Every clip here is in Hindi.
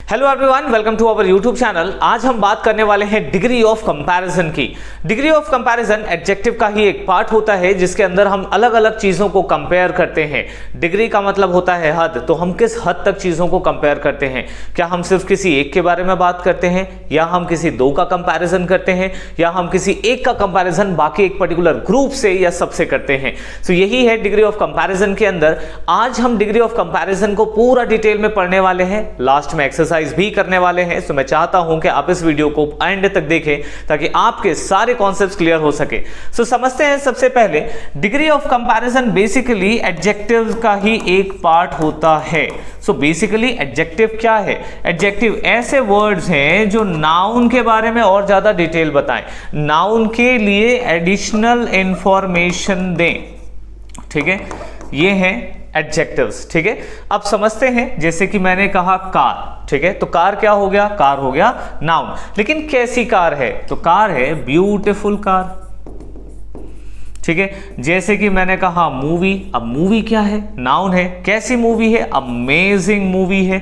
Hello everyone, welcome to our YouTube channel. आज हम बात करने वाले हैं डिग्री ऑफ कंपैरिजन की। डिग्री ऑफ कंपैरिजन एडजेक्टिव का ही एक पार्ट होता है जिसके अंदर हम अलग अलग चीजों को कंपेयर करते हैं। डिग्री का मतलब होता है हद, तो हम किस हद तक चीजों को कंपेयर करते हैं। क्या हम सिर्फ किसी एक के बारे में बात करते हैं, या हम किसी दो का कंपैरिजन करते हैं, या हम किसी एक का कंपैरिजन बाकी एक पर्टिकुलर ग्रुप से या सबसे करते हैं। सो यही है डिग्री ऑफ कंपैरिजन के अंदर। आज हम डिग्री ऑफ कंपैरिजन को पूरा डिटेल में पढ़ने वाले हैं, लास्ट में एक्सरसाइज भी करने वाले हैं। तो मैं चाहता हूं कि आप इस वीडियो को एंड तक देखें ताकि आपके सारे कॉन्सेप्ट्स क्लियर हो सके। सो समझते हैं सबसे पहले degree of comparison basically adjective का ही एक पार्ट होता है। सो बेसिकली एडजेक्टिव क्या है? एडजेक्टिव ऐसे वर्ड्स हैं जो नाउन के बारे में और ज्यादा डिटेल बताएं, नाउन के लिए एडिशनल इंफॉर्मेशन दें। ठीक है, ये है एडजेक्टिव्स। ठीक है, अब समझते हैं। जैसे कि मैंने कहा कार, ठीक है, तो कार क्या हो गया? कार हो गया नाउन। लेकिन कैसी कार है? तो कार है ब्यूटीफुल कार। ठीक है, जैसे कि मैंने कहा मूवी, अब मूवी क्या है? नाउन है। कैसी मूवी है? अमेजिंग मूवी है।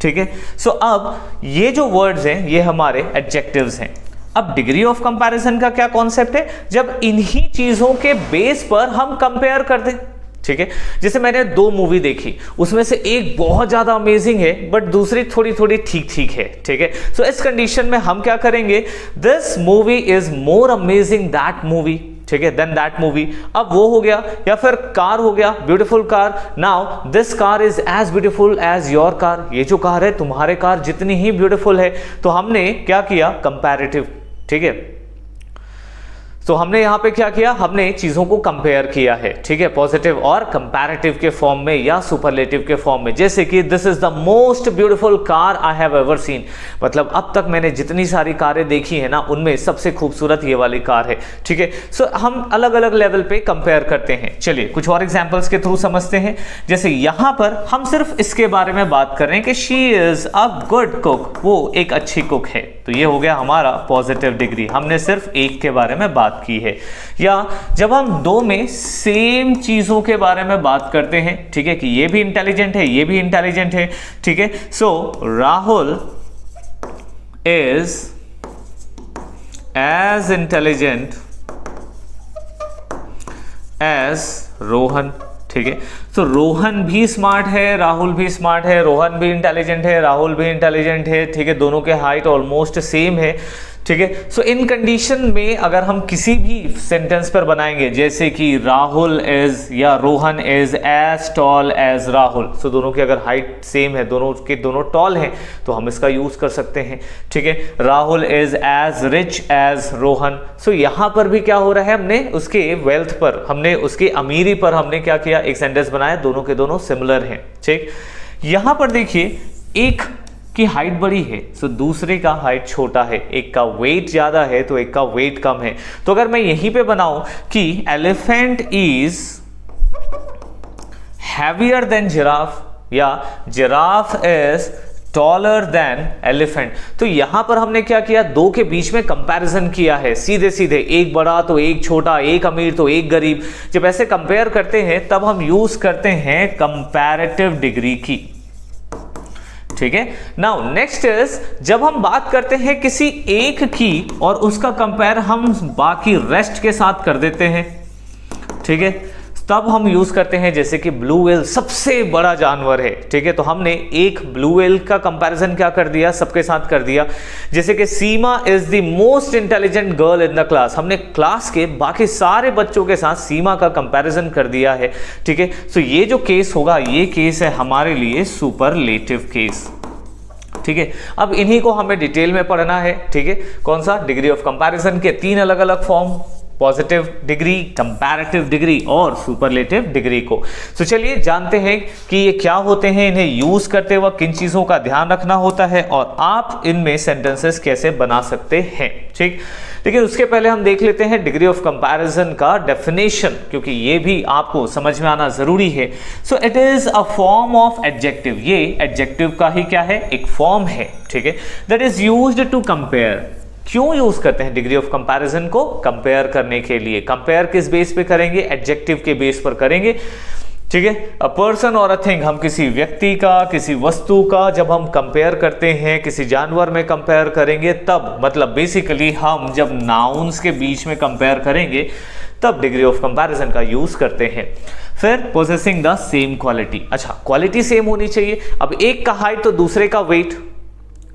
ठीक है, सो अब ये जो वर्ड्स हैं ये हमारे एडजेक्टिव्स हैं। अब डिग्री ऑफ कंपैरिजन का क्या कॉन्सेप्ट है? जब इन्हीं चीजों के बेस पर हम कंपेयर कर दें। ठीक है, जैसे मैंने दो मूवी देखी, उसमें से एक बहुत ज्यादा अमेजिंग है बट दूसरी थोड़ी थोड़ी ठीक ठीक है। ठीक है, सो इस कंडीशन में हम क्या करेंगे? This movie is more amazing that movie. ठीक है, देन दैट मूवी। अब वो हो गया, या फिर कार हो गया, beautiful car. Now this car is as beautiful as your car. ये जो कार है, तुम्हारे कार जितनी ही ब्यूटीफुल है। तो हमने क्या किया? कंपैरेटिव। ठीक है, तो हमने यहां पे क्या किया? हमने चीजों को कंपेयर किया है। ठीक है, पॉजिटिव और कंपैरेटिव के फॉर्म में या सुपरलेटिव के फॉर्म में। जैसे कि this is the most beautiful car I have ever seen, मतलब अब तक मैंने जितनी सारी कारें देखी है ना, उनमें सबसे खूबसूरत ये वाली कार है। ठीक है, सो हम अलग अलग लेवल पे कंपेयर करते हैं। चलिए कुछ और एग्जांपल्स के थ्रू समझते हैं। जैसे यहां पर हम सिर्फ इसके बारे में बात कर रहे हैं कि she is a good cook, वो एक अच्छी कुक है। तो ये हो गया हमारा पॉजिटिव डिग्री, हमने सिर्फ एक के बारे में बात की है। या जब हम दो में सेम चीजों के बारे में बात करते हैं, ठीक है, कि ये भी इंटेलिजेंट है, ये भी इंटेलिजेंट है। ठीक है, so Rahul is as intelligent as Rohan. ठीक है, तो रोहन भी स्मार्ट है, राहुल भी स्मार्ट है, रोहन भी इंटेलिजेंट है, राहुल भी इंटेलिजेंट है। ठीक है, दोनों के हाइट ऑलमोस्ट सेम है। ठीक है, सो इन कंडीशन में अगर हम किसी भी सेंटेंस पर बनाएंगे, जैसे कि राहुल इज या Rohan is as tall as Rahul, so दोनों की अगर हाइट सेम है, दोनों के दोनों टॉल हैं, तो हम इसका यूज कर सकते हैं। ठीक है, Rahul is as rich as Rohan. So यहां पर भी क्या हो रहा है? हमने उसके वेल्थ पर, हमने उसकी अमीरी पर हमने क्या किया? एक सेंटेंस बनाया, दोनों के दोनों सिमिलर हैं। ठीक, यहां पर देखिए एक की हाइट बड़ी है, सो दूसरे का हाइट छोटा है, एक का वेट ज्यादा है तो एक का वेट कम है। तो अगर मैं यहीं पे बनाऊं कि elephant is heavier than giraffe, या giraffe is taller than elephant, तो यहां पर हमने क्या किया? दो के बीच में कंपैरिजन किया है, सीधे सीधे, एक बड़ा तो एक छोटा, एक अमीर तो एक गरीब। जब ऐसे कंपेयर करते हैं तब हम यूज करते हैं कंपैरेटिव डिग्री की। ठीक है, नाउ नेक्स्ट इज, जब हम बात करते हैं किसी एक की और उसका कंपेयर हम बाकी रेस्ट के साथ कर देते हैं, ठीक है, तब हम यूज करते हैं जैसे कि ब्लू व्हेल सबसे बड़ा जानवर है। ठीक है, तो हमने एक ब्लू व्हेल का कंपैरिजन क्या कर दिया? सबके साथ कर दिया। जैसे कि Seema is the most intelligent girl in the class, हमने क्लास के बाकी सारे बच्चों के साथ सीमा का कंपैरिजन कर दिया है। ठीक है, सो ये जो केस होगा, ये केस है हमारे लिए सुपरलेटिव केस। ठीक है, अब इन्हीं को हमें डिटेल में पढ़ना है। ठीक है, कौन सा? डिग्री ऑफ कंपैरिजन के तीन अलग अलग form, positive degree, comparative degree और सुपरलेटिव डिग्री को। तो चलिए जानते हैं कि ये क्या होते हैं, इन्हें यूज करते वक्त किन चीजों का ध्यान रखना होता है और आप इनमें सेंटेंसेस कैसे बना सकते हैं। ठीक, लेकिन उसके पहले हम देख लेते हैं डिग्री ऑफ कंपैरिजन का डेफिनेशन, क्योंकि ये भी आपको समझ में आना जरूरी है। So it is a form of adjective, ये एडजेक्टिव का ही क्या है? एक फॉर्म है। ठीक है, that is used to compare. क्यों यूज करते हैं डिग्री ऑफ कंपैरिजन को? कंपेयर करने के लिए। कंपेयर किस बेस पे करेंगे? एडजेक्टिव के बेस पर करेंगे। ठीक है। अ पर्सन और अ थिंग, हम किसी व्यक्ति का, किसी वस्तु का जब हम कंपेयर करते हैं, किसी जानवर में कंपेयर करेंगे तब, मतलब बेसिकली हम जब नाउन्स के बीच में कंपेयर करेंगे तब डिग्री ऑफ कंपैरिजन का यूज करते हैं। फिर पोजेसिंग द सेम क्वालिटी, अच्छा क्वालिटी सेम होनी चाहिए। अब एक का हाइट तो दूसरे का वेट,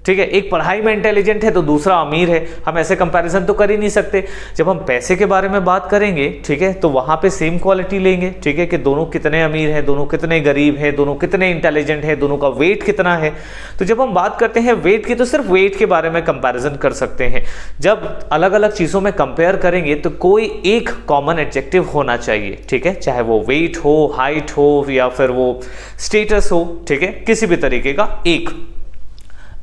ठीक है। एक पढ़ाई में इंटेलिजेंट है तो दूसरा अमीर है, हम ऐसे कंपैरिजन तो कर ही नहीं सकते। जब हम पैसे के बारे में बात करेंगे, ठीक है, तो वहां पे सेम क्वालिटी लेंगे, ठीक है, कि दोनों कितने अमीर हैं, दोनों कितने गरीब हैं, दोनों कितने इंटेलिजेंट हैं, दोनों का वेट कितना है। तो जब हम बात करते हैं वेट की तो सिर्फ वेट के बारे में कंपैरिजन कर सकते हैं। जब अलग अलग चीजों में कंपेयर करेंगे तो कोई एक कॉमन एडजेक्टिव होना चाहिए, ठीक है, चाहे वो वेट हो, हाइट हो या फिर वो स्टेटस हो, ठीक है, किसी भी तरीके का एक।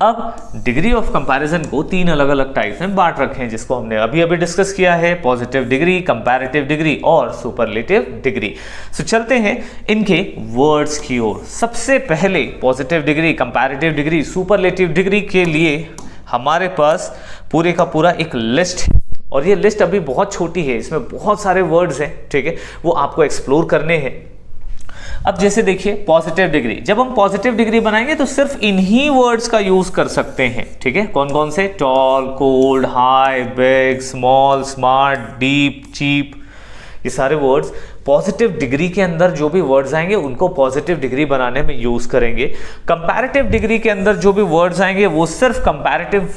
अब डिग्री ऑफ कंपैरिजन को तीन अलग अलग टाइप्स में बांट रखे हैं, जिसको हमने अभी अभी डिस्कस किया है, पॉजिटिव डिग्री, कंपैरेटिव डिग्री और सुपरलेटिव डिग्री। सो चलते हैं इनके वर्ड्स की ओर। सबसे पहले positive degree, comparative degree, superlative degree के लिए हमारे पास पूरे का पूरा एक लिस्ट है, और ये लिस्ट अभी बहुत छोटी है, इसमें बहुत सारे वर्ड्स हैं, ठीक है, वो आपको एक्सप्लोर करने हैं। अब जैसे देखिए पॉजिटिव डिग्री, जब हम पॉजिटिव डिग्री बनाएंगे तो सिर्फ इन्हीं वर्ड्स का यूज कर सकते हैं, ठीक है। कौन कौन से? Tall, cold, high, big, small, smart, deep, cheap, ये सारे वर्ड्स पॉजिटिव डिग्री के अंदर जो भी वर्ड्स आएंगे उनको पॉजिटिव डिग्री बनाने में यूज करेंगे। कंपैरेटिव डिग्री के अंदर जो भी वर्ड्स आएंगे वो सिर्फ कंपैरेटिव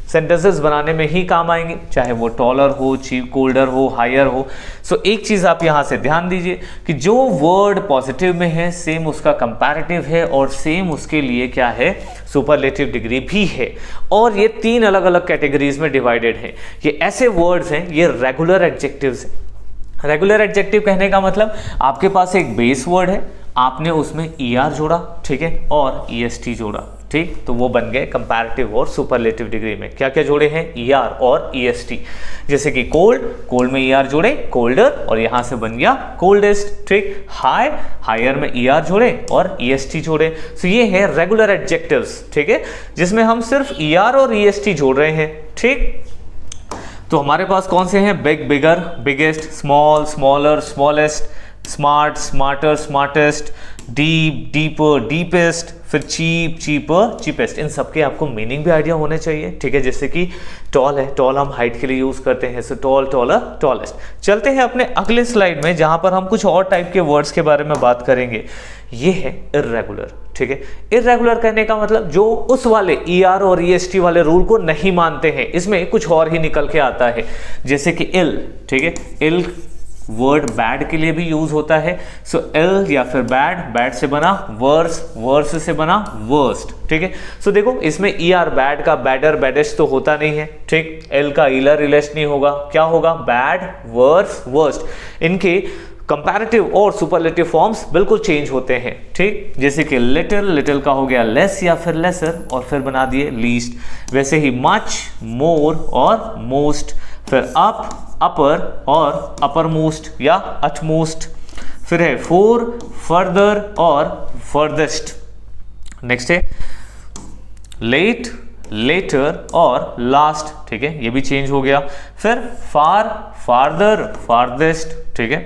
सेंटेंसेस बनाने में ही काम आएंगे, चाहे वो टॉलर हो, चीप, कोल्डर हो, हायर हो। सो एक चीज आप यहां से ध्यान दीजिए कि जो वर्ड पॉजिटिव में है सेम उसका कंपैरेटिव है और सेम उसके लिए क्या है, सुपरलेटिव डिग्री भी है। और ये तीन अलग अलग कैटेगरीज में डिवाइडेड है। ये ऐसे वर्ड्स हैं, ये रेगुलर एडजेक्टिव्स हैं। रेगुलर एडजेक्टिव कहने का मतलब आपके पास एक बेस वर्ड है, आपने उसमें ER जोड़ा, ठीक है, और EST जोड़ा, ठीक, तो वो बन गए कंपैरेटिव और सुपरलेटिव डिग्री में। क्या क्या जोड़े हैं? ER और EST। जैसे कि कोल्ड, कोल्ड में ER जोड़े, कोल्डर, और यहां से बन गया कोल्डेस्ट, ठीक। हाई, हायर में ER जोड़े और EST जोड़े। सो ये है रेगुलर एडजेक्टिव्स, ठीक है, जिसमें हम सिर्फ ER और EST जोड़ रहे हैं, ठीक। तो हमारे पास कौन से हैं? Big, bigger, biggest, small, smaller, smallest, smart, smarter, smartest, deep, deeper, deepest, फिर चीप, चीपर, चीपेस्ट। इन सबके आपको मीनिंग भी आइडिया होने चाहिए, ठीक है। जैसे कि टॉल है, टॉल हम हाइट के लिए यूज करते हैं, सो टॉल, टॉलर, टॉलेस्ट। चलते हैं अपने अगले स्लाइड में जहां पर हम कुछ और टाइप के वर्ड्स के बारे में बात करेंगे। ये है इर्रेगुलर, ठीक है। इर्रेगुलर कहने का मतलब जो उस वाले ER और EST वाले रूल को नहीं मानते हैं, इसमें कुछ और ही निकल के आता है। जैसे कि इल, ठीक है, इल वर्ड बैड के लिए भी यूज होता है। सो इल या फिर बैड, बैड से बना वर्स, वर्स से बना वर्स्ट, ठीक है। सो देखो इसमें ER बैड का बैडर, बैडेस्ट तो होता नहीं है, ठीक। इल का इलर, इलेस्ट नहीं होगा, क्या होगा? Bad, worse, worst. इनके कंपैरेटिव और सुपरलेटिव फॉर्म्स बिल्कुल चेंज होते हैं, ठीक। जैसे कि लिटिल, लिटिल का हो गया लेस या फिर लेसर, और फिर बना दिए लीस्ट। वैसे ही मच, मोर और मोस्ट, फिर अप, अपर और अपर मोस्ट या अटमोस्ट। फिर है फोर, फर्दर और फर्देस्ट। नेक्स्ट है लेट, लेटर और लास्ट, ठीक है, ये भी चेंज हो गया। फिर फार, फार्दर, फार्देस्ट, ठीक है,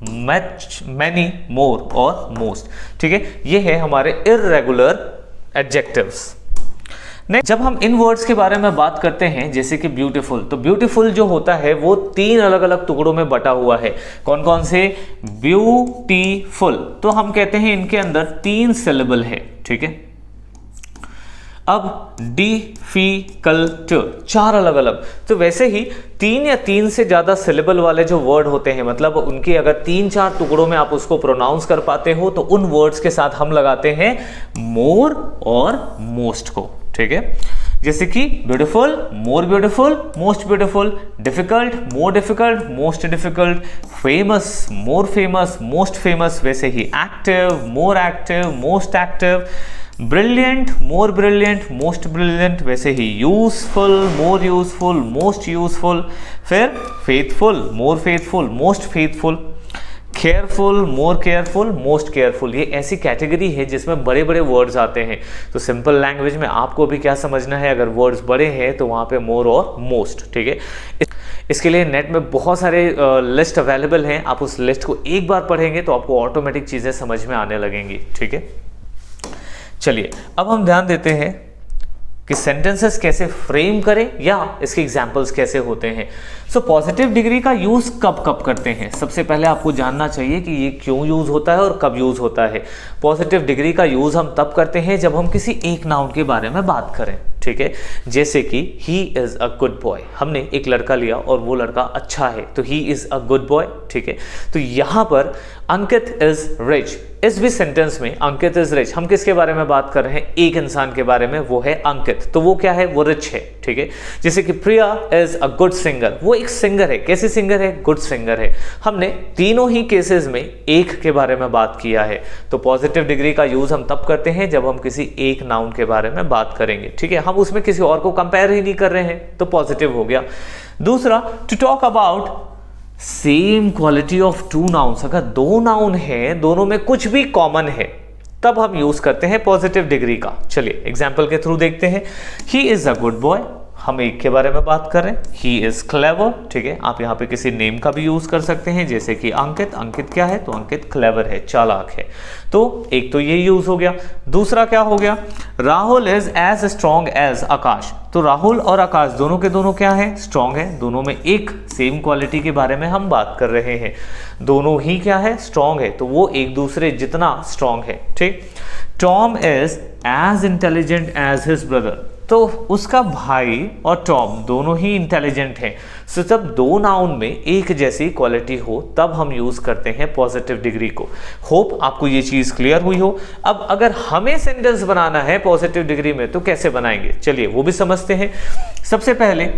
मच, मैनी, मोर और मोस्ट, ठीक है। ये है हमारे इर्रेगुलर एडजेक्टिव्स। नेक्स्ट, जब हम इन वर्ड्स के बारे में बात करते हैं, जैसे कि ब्यूटीफुल, तो ब्यूटीफुल जो होता है वो तीन अलग अलग टुकड़ों में बटा हुआ है। कौन कौन से? ब्यूटीफुल, तो हम कहते हैं इनके अंदर 3 सिलेबल है, ठीक है। अब डिफिकल्ट, 4 अलग अलग। तो वैसे ही 3 या 3 से ज्यादा सिलेबल वाले जो वर्ड होते हैं, मतलब उनके अगर 3-4 टुकड़ों में आप उसको प्रोनाउंस कर पाते हो, तो उन वर्ड्स के साथ हम लगाते हैं मोर और मोस्ट को, ठीक है। जैसे कि beautiful, more beautiful, most beautiful, difficult, more difficult, most difficult, famous, more famous, most famous. वैसे ही active, more active, most active, brilliant, more brilliant, most brilliant. वैसे ही useful, more useful, most useful. फिर faithful, more faithful, most faithful. Careful, more careful, most careful. ये ऐसी कैटेगरी है जिसमें बड़े बड़े वर्ड्स आते हैं। तो सिंपल लैंग्वेज में आपको भी क्या समझना है, अगर वर्ड्स बड़े हैं तो वहां पे मोर और मोस्ट, ठीक है। इसके लिए नेट में बहुत सारे लिस्ट अवेलेबल हैं, आप उस लिस्ट को एक बार पढ़ेंगे तो आपको ऑटोमेटिक चीज़ें समझ में आने लगेंगी। ठीक है, चलिए अब हम ध्यान देते हैं कि सेंटेंसेस कैसे फ्रेम करें या इसके एग्जाम्पल्स कैसे होते हैं। सो पॉजिटिव डिग्री का यूज़ कब कब करते हैं, सबसे पहले आपको जानना चाहिए कि ये क्यों यूज़ होता है और कब यूज़ होता है। पॉजिटिव डिग्री का यूज़ हम तब करते हैं जब हम किसी एक नाउन के बारे में बात करें। ठीक है, जैसे कि he is a good boy, हमने एक लड़का लिया और वो लड़का अच्छा है तो he is a good boy. ठीक है, तो यहाँ पर अंकित इज़ रिच, इस भी सेंटेंस में अंकित इज रिच, हम किसके बारे में बात कर रहे हैं, एक इंसान के बारे में, वो है अंकित, तो वो क्या है, वो रिच है। ठीक है, जैसे कि प्रिया इज अ गुड सिंगर, वो एक सिंगर है, कैसी सिंगर है, गुड सिंगर है। हमने तीनों ही केसेस में एक के बारे में बात किया है। तो पॉजिटिव डिग्री का यूज हम तब करते हैं जब हम किसी एक नाउन के बारे में बात करेंगे। ठीक है, हम उसमें किसी और को कंपेयर ही नहीं कर रहे हैं, तो पॉजिटिव हो गया। दूसरा, to talk about same quality of two nouns, अगर दो नाउन है, दोनों में कुछ भी कॉमन है, तब हम यूज करते हैं पॉजिटिव डिग्री का। चलिए एग्जाम्पल के थ्रू देखते हैं। He is a good boy, हम एक के बारे में बात कर रहे हैं। ही इज क्लेवर, ठीक है, आप यहाँ पे किसी नेम का भी यूज कर सकते हैं, जैसे कि अंकित, अंकित क्या है, तो अंकित क्लेवर है, चालाक है। तो एक तो ये यूज हो गया। दूसरा क्या हो गया, Rahul is as strong as Akash, तो राहुल और आकाश दोनों के दोनों क्या है, स्ट्रॉन्ग है, दोनों में एक सेम क्वालिटी के बारे में हम बात कर रहे हैं, दोनों ही क्या है, स्ट्रॉन्ग है, तो वो एक दूसरे जितना स्ट्रॉन्ग है। ठीक, Tom is as intelligent as his brother, तो उसका भाई और टॉम दोनों ही इंटेलिजेंट हैं। सो जब दो नाउन में एक जैसी क्वालिटी हो तब हम यूज करते हैं पॉजिटिव डिग्री को। होप आपको ये चीज क्लियर हुई हो। अब अगर हमें सेंटेंस बनाना है पॉजिटिव डिग्री में तो कैसे बनाएंगे, चलिए वो भी समझते हैं। सबसे पहले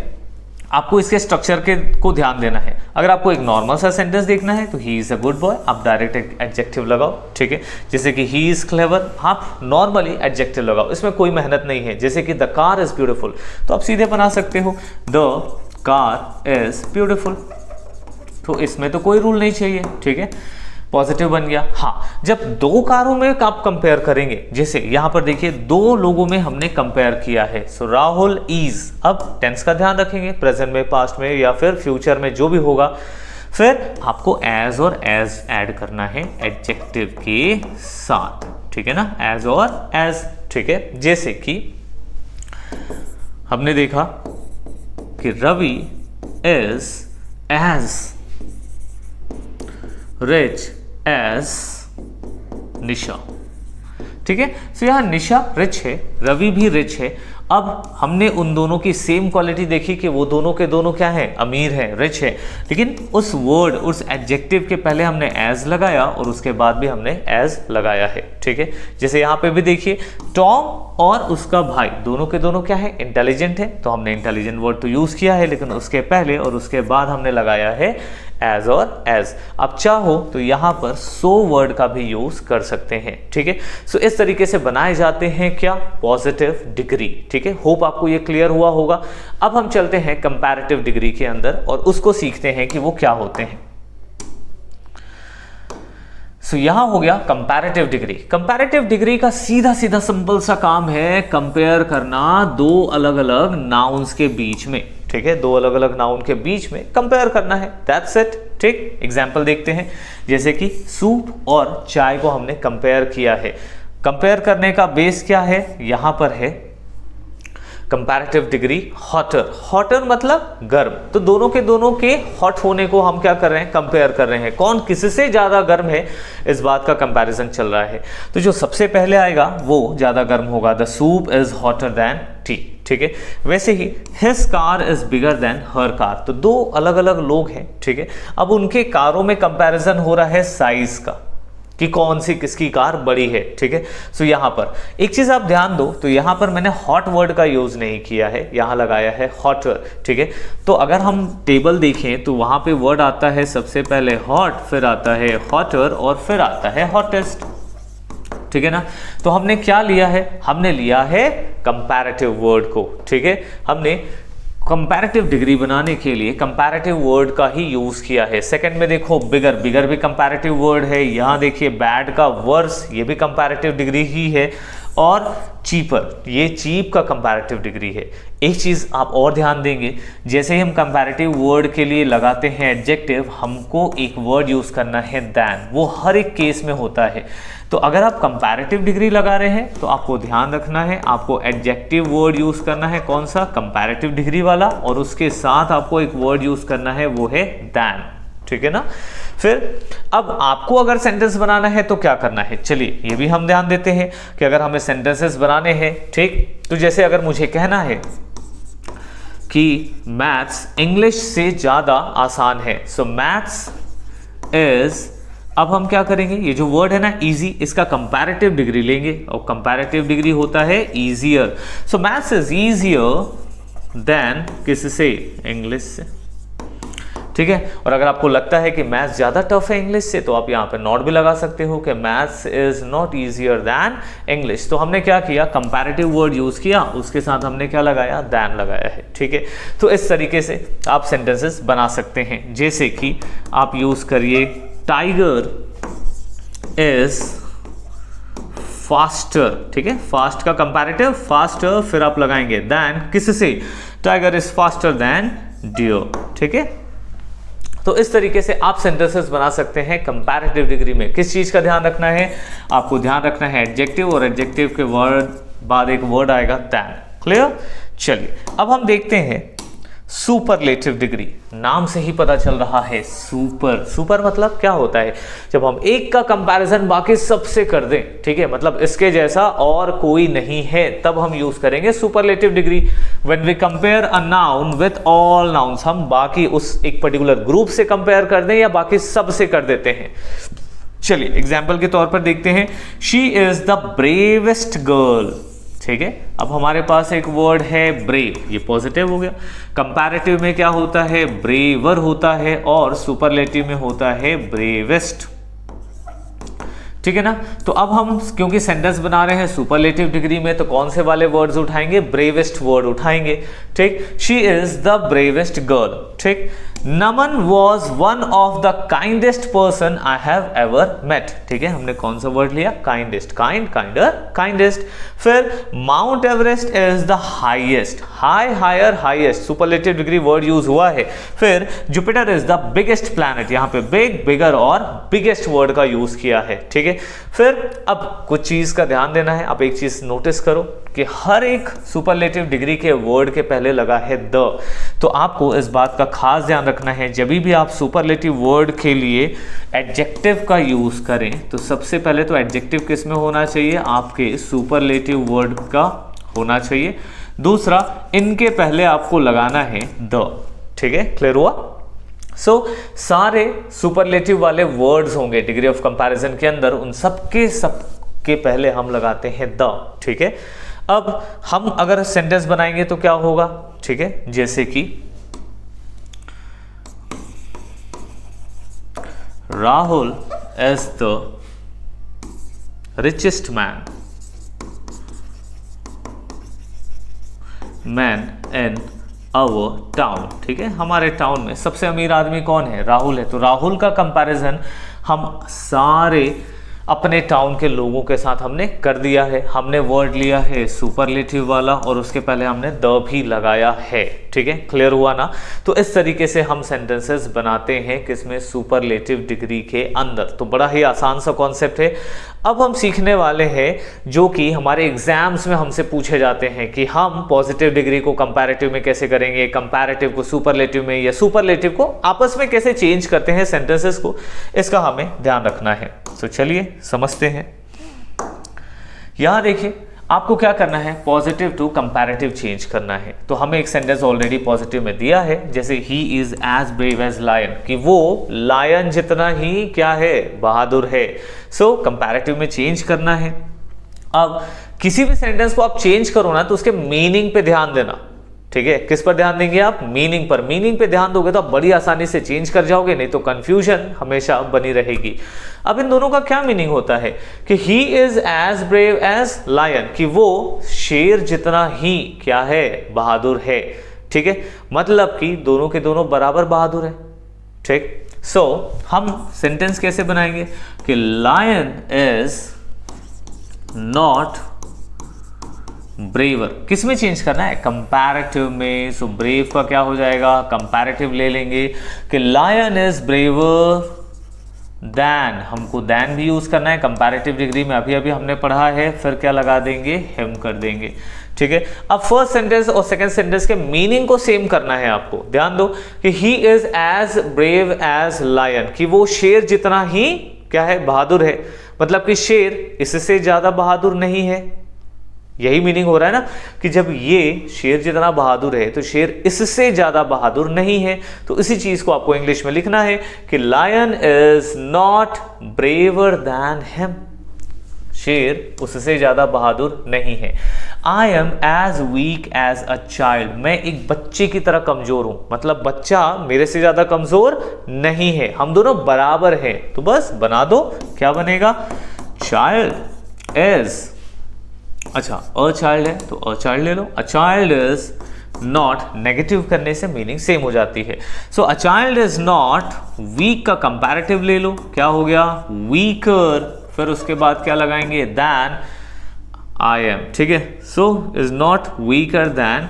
आपको इसके स्ट्रक्चर को ध्यान देना है। अगर आपको एक नॉर्मल सा सेंटेंस देखना है तो he is a good boy, आप डायरेक्ट एडजेक्टिव लगाओ। ठीक है, जैसे कि ही इज क्लेवर, आप नॉर्मली एडजेक्टिव लगाओ, इसमें कोई मेहनत नहीं है। जैसे कि द कार इज ब्यूटीफुल, तो आप सीधे बना सकते हो द कार इज ब्यूटीफुल, तो इसमें तो कोई रूल नहीं चाहिए। ठीक है, पॉजिटिव बन गया। हाँ, जब दो कारों में आप कंपेयर करेंगे, जैसे यहां पर देखिए दो लोगों में हमने कंपेयर किया है, सो राहुल इज, अब टेंस का ध्यान रखेंगे, प्रेजेंट में, पास्ट में या फिर फ्यूचर में जो भी होगा, फिर आपको एज और एज ऐड करना है एडजेक्टिव के साथ। ठीक है ना, एज और एज। ठीक है, जैसे कि हमने देखा कि Ravi is as rich as Nisha. ठीक है, तो यहां निशा रिच है, रवि भी रिच है। अब हमने उन दोनों की सेम क्वालिटी देखी कि वो दोनों के दोनों क्या है, अमीर है, रिच है, लेकिन उस वर्ड, उस एडजेक्टिव के पहले हमने एज लगाया और उसके बाद भी हमने एज लगाया है। ठीक है, जैसे यहाँ पे भी देखिए टॉम और उसका भाई दोनों के दोनों क्या है, इंटेलिजेंट है, तो हमने इंटेलिजेंट वर्ड तो यूज किया है, लेकिन उसके पहले और उसके बाद हमने लगाया है एज और एज। आप चाहो तो यहां पर सो वर्ड का भी यूज कर सकते हैं। ठीक है, सो इस तरीके से बनाए जाते हैं क्या, पॉजिटिव डिग्री। ठीक है, होप आपको ये क्लियर हुआ होगा। अब हम चलते हैं कंपैरेटिव डिग्री के अंदर और उसको सीखते हैं कि वो क्या होते हैं। सो यहां हो गया कंपैरेटिव डिग्री। कंपैरेटिव डिग्री का सीधा सीधा सिंपल सा काम है कंपेयर करना दो अलग अलग नाउन्स के बीच में। ठीक है, दो अलग अलग नाउन के बीच में कंपेयर करना है, दैट्स इट। ठीक, एग्जाम्पल देखते हैं, जैसे कि सूप और चाय को हमने कंपेयर किया है। कंपेयर करने का बेस क्या है, यहां पर है कंपैरेटिव डिग्री हॉटर। हॉटर मतलब गर्म, तो दोनों के दोनों के हॉट होने को हम क्या कर रहे हैं, कंपेयर कर रहे हैं, कौन किससे ज्यादा गर्म है, इस बात का कंपैरिजन चल रहा है। तो जो सबसे पहले आएगा वो ज्यादा गर्म होगा, the soup is hotter than tea. ठीक है, वैसे ही his car is bigger than her car, तो दो अलग अलग लोग हैं। ठीक है, अब उनके कारों में कंपैरिजन हो रहा है साइज का, कि कौन सी किसकी कार बड़ी है। ठीक है, सो यहां पर एक चीज आप ध्यान दो, तो यहां पर मैंने हॉट वर्ड का यूज नहीं किया है, यहां लगाया है हॉटर। ठीक है, तो अगर हम टेबल देखें तो वहां पे वर्ड आता है सबसे पहले हॉट, फिर आता है हॉटर और फिर आता है हॉटेस्ट। ठीक है ना, तो हमने क्या लिया है, हमने लिया है कंपैरेटिव वर्ड को। ठीक है, हमने कंपैरेटिव डिग्री बनाने के लिए कंपैरेटिव वर्ड का ही यूज किया है। सेकंड में देखो बिगर, बिगर भी कंपैरेटिव वर्ड है। यहाँ देखिए बैड का वर्स, ये भी कंपैरेटिव डिग्री ही है। और चीपर, ये चीप का कंपैरेटिव डिग्री है। एक चीज़ आप और ध्यान देंगे, जैसे ही हम कंपैरेटिव वर्ड के लिए लगाते हैं एडजेक्टिव, हमको एक वर्ड यूज़ करना है दैन, वो हर एक केस में होता है। तो अगर आप कंपैरेटिव डिग्री लगा रहे हैं तो आपको ध्यान रखना है, आपको एडजेक्टिव वर्ड यूज़ करना है, कौन सा, कंपैरेटिव डिग्री वाला, और उसके साथ आपको एक वर्ड यूज़ करना है, वो है दैन। ठीक है ना। फिर अब आपको अगर सेंटेंस बनाना है तो क्या करना है, चलिए ये भी हम ध्यान देते हैं कि अगर हमें सेंटेंसेस बनाने हैं, ठीक, तो जैसे अगर मुझे कहना है कि मैथ्स इंग्लिश से ज़्यादा आसान है, सो मैथ्स इज, अब हम क्या करेंगे, ये जो वर्ड है ना इजी, इसका कंपैरेटिव डिग्री लेंगे और कंपैरेटिव डिग्री होता है easier. So maths is easier than किससे, इंग्लिश से। ठीक है। और अगर आपको लगता है कि मैथ्स ज़्यादा टफ है इंग्लिश से, तो आप यहाँ पे नॉट भी लगा सकते हो कि maths is not easier than English. तो हमने क्या किया, कंपैरेटिव वर्ड यूज़ किया, उसके साथ हमने क्या लगाया, दैन लगाया है। ठीक है। तो इस तरीके से आप सेंटेंसेस बना सकते हैं, जैसे कि आप यूज़ करिए टाइगर इज फास्टर। ठीक है, फास्ट का कंपैरेटिव फास्टर, फिर आप लगाएंगे दैन किससे, tiger is faster than deer. ठीक है। तो इस तरीके से आप सेंटेंसेस बना सकते हैं कंपैरेटिव डिग्री में। किस चीज़ का ध्यान रखना है, आपको ध्यान रखना है एडजेक्टिव, और एडजेक्टिव के वर्ड बाद एक वर्ड आएगा दैन। क्लियर। चलिए अब हम देखते हैं सुपरलेटिव डिग्री। नाम से ही पता चल रहा है सुपर, सुपर मतलब क्या होता है, जब हम एक का कंपैरिजन बाकी सबसे कर दें, ठीक है, मतलब इसके जैसा और कोई नहीं है, तब हम यूज करेंगे superlative degree. When we compare a noun with all nouns, हम बाकी उस एक पर्टिकुलर ग्रुप से कंपेयर कर दें या बाकी सब से कर देते हैं। चलिए एग्जाम्पल के तौर पर देखते हैं, she is the bravest girl. ठीक है, अब हमारे पास एक वर्ड है ब्रेव, ये पॉजिटिव हो गया। कंपैरेटिव में क्या होता है, ब्रेवर होता है, और सुपरलेटिव में होता है ब्रेवेस्ट। ठीक है ना। तो अब हम क्योंकि सेंटेंस बना रहे हैं सुपरलेटिव डिग्री में, तो कौन से वाले वर्ड्स उठाएंगे, ब्रेवेस्ट वर्ड उठाएंगे। ठीक, she is the bravest girl. ठीक, Naman was one of the kindest person I have ever met. ठीक है, हमने कौन सा वर्ड लिया, काइंडेस्ट, काइंड, काइंडर, काइंडेस्ट। फिर Mount Everest is the highest, high, higher, highest, superlative degree word use हुआ है। फिर Jupiter is the biggest planet, यहाँ पे बिग, बिगर और बिगेस्ट वर्ड का यूज किया है। ठीक है, फिर अब कुछ चीज का ध्यान देना है। आप एक चीज नोटिस करो कि हर एक सुपरलेटिव डिग्री के वर्ड के पहले लगा है द, तो आपको इस बात का खास ध्यान रखना है, जब भी आप सुपरलेटिव वर्ड के लिए एडजेक्टिव का यूज करें तो सबसे पहले तो एडजेक्टिव किस में होना चाहिए, आपके सुपरलेटिव वर्ड का होना चाहिए। दूसरा, इनके पहले आपको लगाना है द। ठीक है, क्लियर हुआ। सो सारे सुपरलेटिव वाले वर्ड्स होंगे डिग्री ऑफ कंपैरिजन के अंदर, उन सबके पहले हम लगाते हैं द। ठीक है, अब हम अगर सेंटेंस बनाएंगे तो क्या होगा, ठीक है, जैसे कि Rahul is the richest man in our town. ठीक है, हमारे टाउन में सबसे अमीर आदमी कौन है, राहुल है। तो राहुल का कंपैरिजन हम सारे अपने टाउन के लोगों के साथ हमने कर दिया है। हमने वर्ड लिया है सुपरलेटिव वाला और उसके पहले हमने द भी लगाया है। ठीक है, क्लियर हुआ ना। तो इस तरीके से हम सेंटेंसेस बनाते हैं किसमें, सुपरलेटिव डिग्री के अंदर। तो बड़ा ही आसान सा कॉन्सेप्ट है। अब हम सीखने वाले हैं जो कि हमारे एग्जाम्स में हमसे पूछे जाते हैं कि हम पॉजिटिव डिग्री को कंपैरेटिव में कैसे करेंगे, कंपैरेटिव को सुपरलेटिव में, या सुपरलेटिव को आपस में कैसे चेंज करते हैं सेंटेंसेस को, इसका हमें ध्यान रखना है। तो चलिए समझते हैं। यहां देखिए आपको क्या करना है, पॉजिटिव टू कंपैरेटिव चेंज करना है। तो हमें एक सेंटेंस ऑलरेडी पॉजिटिव में दिया है, जैसे he is as brave as lion, कि वो लायन जितना ही क्या है, बहादुर है। सो कंपैरेटिव में चेंज करना है। अब किसी भी सेंटेंस को आप चेंज करो ना, तो उसके मीनिंग पे ध्यान देना। ठीक है, किस पर ध्यान देंगे आप, मीनिंग पर। मीनिंग पे ध्यान दोगे तो आप बड़ी आसानी से चेंज कर जाओगे, नहीं तो कंफ्यूजन हमेशा बनी रहेगी। अब इन दोनों का क्या मीनिंग होता है कि he is as brave as lion, कि वो शेर जितना ही क्या है, बहादुर है। ठीक है, मतलब कि दोनों के दोनों बराबर बहादुर है। ठीक, सो हम सेंटेंस कैसे बनाएंगे कि लायन इज नॉट ब्रेवर, किस में चेंज करना है, कंपैरेटिव में। सो ब्रेव का क्या हो जाएगा, कंपैरेटिव ले लेंगे कि लायन इज ब्रेवर दैन, हमको दैन भी यूज करना है कंपैरेटिव डिग्री में, अभी अभी हमने पढ़ा है, फिर क्या लगा देंगे, हिम कर देंगे। ठीक है, अब फर्स्ट सेंटेंस और सेकंड सेंटेंस के मीनिंग को सेम करना है आपको। ध्यान दो कि he is as brave as lion, कि वो शेर जितना ही क्या है, बहादुर है, मतलब कि शेर इससे ज्यादा बहादुर नहीं है। यही मीनिंग हो रहा है ना कि जब ये शेर जितना बहादुर है तो शेर इससे ज्यादा बहादुर नहीं है। तो इसी चीज को आपको इंग्लिश में लिखना है कि lion is not braver than him, शेर उससे ज्यादा बहादुर नहीं है। I am as weak as a child, मैं एक बच्चे की तरह कमजोर हूं, मतलब बच्चा मेरे से ज्यादा कमजोर नहीं है, हम दोनों बराबर हैं। तो बस बना दो, क्या बनेगा, चाइल्ड इज, अच्छा अ चाइल्ड है तो अ चाइल्ड ले लो, a child is not, negative करने से मीनिंग सेम हो जाती है। So a child is not, weak का कंपैरेटिव ले लो, क्या हो गया, वीकर, फिर उसके बाद क्या लगाएंगे, दैन आई एम। ठीक है, so is not weaker than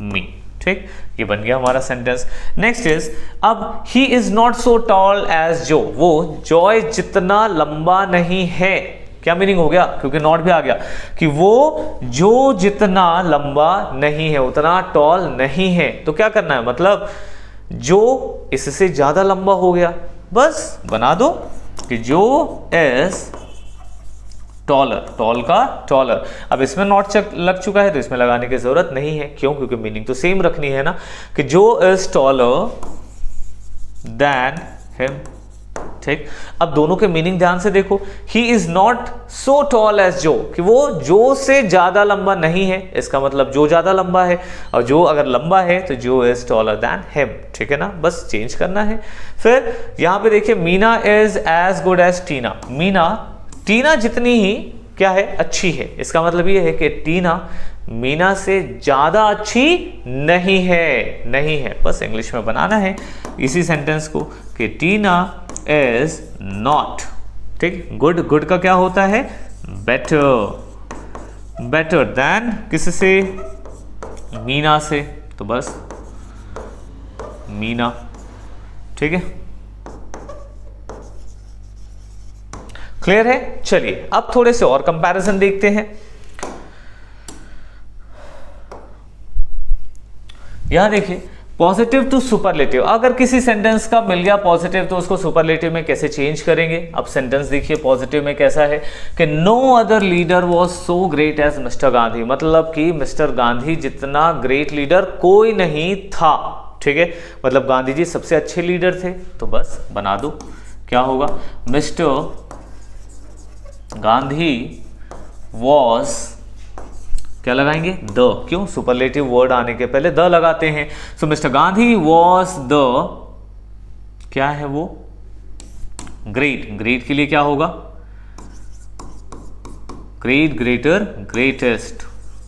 me. ठीक, ये बन गया हमारा सेंटेंस। नेक्स्ट इज, अब he is not so tall as Joe, वो जॉय जितना लंबा नहीं है। क्या मीनिंग हो गया, क्योंकि नॉट भी आ गया, कि वो जो जितना लंबा नहीं है उतना टॉल नहीं है। तो क्या करना है, मतलब जो इससे ज्यादा लंबा हो गया, बस बना दो कि जो इज टॉलर, टॉल का टॉलर। अब इसमें नॉट लग चुका है तो इसमें लगाने की जरूरत नहीं है, क्यों, क्योंकि मीनिंग तो सेम रखनी है ना, कि जो इज टॉलर देन हिम। ठीक, अब दोनों के मीनिंग ध्यान से देखो, he is not so tall as Joe, कि वो जो से ज्यादा लंबा नहीं है, इसका मतलब जो ज्यादा लंबा है, और जो अगर लंबा है तो जो इज टॉलर देन हिम। ठीक है ना, बस चेंज करना है। फिर यहां पे देखिए, Meena is as good as Tina, Meena Tina जितनी ही क्या है, अच्छी है। इसका मतलब ये है कि टीना मीना से ज्यादा अच्छी नहीं है, बस इंग्लिश में बनाना है इसी सेंटेंस को कि टीना इज नॉट, ठीक, गुड, गुड का क्या होता है, बेटर, बेटर देन किससे, मीना से, तो बस मीना। ठीक है, क्लियर है। चलिए अब थोड़े से और कंपैरिजन देखते हैं। यहां देखिए, पॉजिटिव टू सुपरलेटिव, अगर किसी सेंटेंस का मिल गया पॉजिटिव तो उसको सुपरलेटिव में कैसे चेंज करेंगे। अब सेंटेंस देखिए पॉजिटिव में कैसा है कि no other leader was so great as Mr Gandhi, मतलब कि मिस्टर गांधी जितना ग्रेट लीडर कोई नहीं था। ठीक है, मतलब गांधी जी सबसे अच्छे लीडर थे। तो बस बना दो, क्या होगा, मिस्टर गांधी वॉज, क्या लगाएंगे, द, क्यों, सुपरलेटिव वर्ड आने के पहले द लगाते हैं। सो मिस्टर गांधी वॉज द, क्या है वो, ग्रेट, ग्रेट के लिए क्या होगा, ग्रेट, ग्रेटर, ग्रेटेस्ट।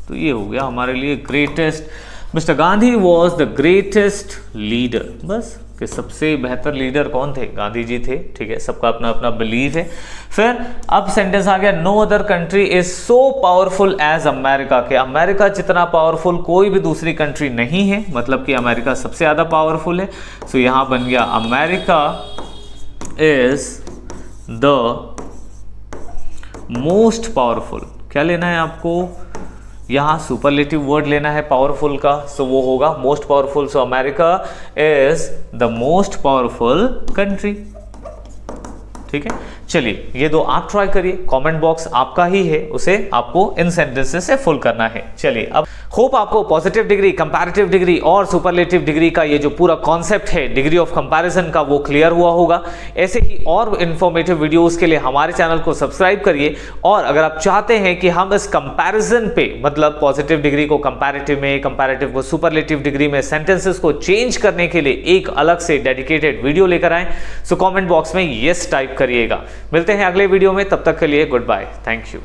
तो ये हो गया हमारे लिए greatest. Mister Gandhi was the greatest leader, बस कि सबसे बेहतर लीडर कौन थे, गांधी जी थे। ठीक है, सबका अपना अपना बिलीव है। फिर अब सेंटेंस आ गया, no other country is so powerful as America, के अमेरिका जितना पावरफुल कोई भी दूसरी कंट्री नहीं है, मतलब कि अमेरिका सबसे ज्यादा पावरफुल है। सो यहां बन गया America is the most powerful. क्या लेना है आपको, यहाँ सुपरलेटिव वर्ड लेना है पावरफुल का, सो वो होगा most powerful. So America is the most powerful country. ठीक है, चलिए ये दो आप ट्राई करिए, कमेंट बॉक्स आपका ही है, उसे आपको इन सेंटेंसेस से फुल करना है। चलिए, अब होप आपको पॉजिटिव डिग्री, कंपैरेटिव डिग्री और सुपरलेटिव डिग्री का ये जो पूरा कॉन्सेप्ट है डिग्री ऑफ कंपैरिजन का वो क्लियर हुआ होगा। ऐसे ही और इन्फॉर्मेटिव वीडियोस के लिए हमारे चैनल को सब्सक्राइब करिए। और अगर आप चाहते हैं कि हम इस कंपैरिजन पे, मतलब पॉजिटिव डिग्री को कंपैरेटिव में, कंपैरेटिव को सुपरलेटिव डिग्री में सेंटेंसेस को चेंज करने के लिए एक अलग से डेडिकेटेड वीडियो लेकर आए, सो कॉमेंट बॉक्स में यस टाइप करिएगा। मिलते हैं अगले वीडियो में, तब तक के लिए गुड बाय, थैंक यू।